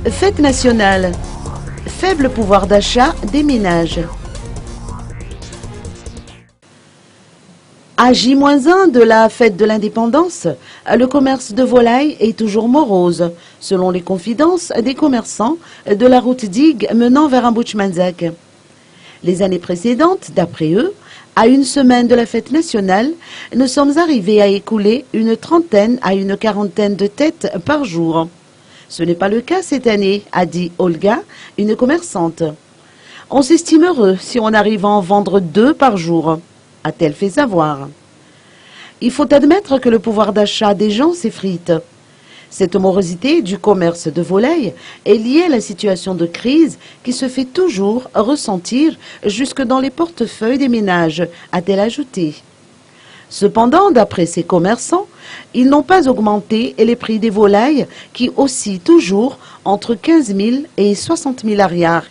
Fête nationale. Faible pouvoir d'achat des ménages. À J-1 de la fête de l'indépendance, le commerce de volailles est toujours morose, selon les confidences des commerçants de la route digue menant vers Amboutch-Manzac. Les années précédentes, d'après eux, à une semaine de la fête nationale, nous sommes arrivés à écouler une trentaine à une quarantaine de têtes par jour. Ce n'est pas le cas cette année, a dit Olga, une commerçante. On s'estime heureux si on arrive à en vendre 2 par jour, a-t-elle fait savoir. Il faut admettre que le pouvoir d'achat des gens s'effrite. Cette morosité du commerce de volailles est liée à la situation de crise qui se fait toujours ressentir jusque dans les portefeuilles des ménages, a-t-elle ajouté. Cependant, d'après ces commerçants, ils n'ont pas augmenté les prix des volailles qui oscillent toujours entre 15 000 et 60 000 arrières.